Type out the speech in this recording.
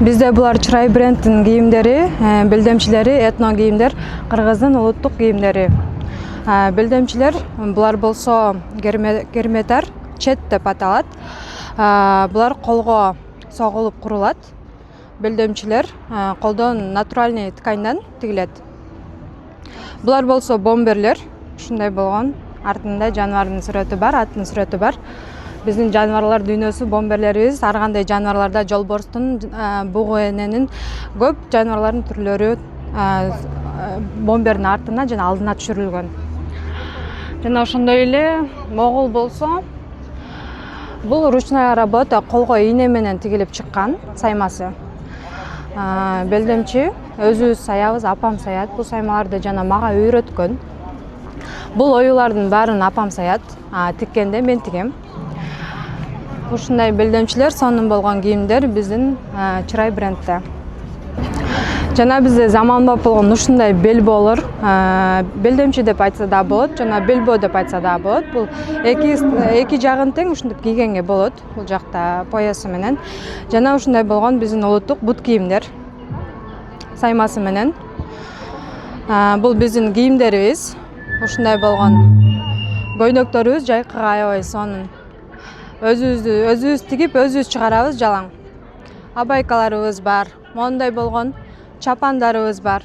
Bizde bular Чырай брендтин кийимдери, белдемчилери, этно кийимдер, Кыргыздын улуттук кийимдери. Белдемчилер булар болсо керметар, чет деп аталат. Булар колго согулуп курулат. Белдемчилер колдон натуральный тканьдан тигилет. Булар болсо бомберлер, ушундай болгон. Артында жаныбардын сүрөтү бар, аттын сүрөтү бар. Биздин жаныбарлар дүйнөсү бомберлерибиз. Ар кандай жаныбарларда жолборстун, бугу эненин көп жаныбарлардын түрлөрү бомбердин артына жана алдына түшүрүлгөн. Жана ошондой эле могул болсо, бул ручная работа, колго ийне менен тигилип чыккан саймасы. Белдемчи өзүбүз саябыз, апам саят. Бул саймаларды жана мага үйрөткөн. Бул оюлардын баарын апам саят, тиккенде мен тигем. Ушундай белдемчилер сонун болгон кийимдер биздин Чырай брендте. Жана бизде заманбап болгон ушундай белбоолор, белдемчи деп айтса да болот, жана белбоо деп айтса да болот. Бул эки жагын тең ушинтип кийгенге болот. Бул жакта поясы менен. Жана ушундай болгон биздин улуттук бут кийимдер саймасы менен. Бул биздин кийимдерибиз. Ушундай болгон көйнөктөрүбүз жайкыга аябай сонун. Өзүбүз тигип, өзүбүз чыгарабыз жалаң. Абайкаларыбыз бар, мондай болгон чапандарыбыз бар.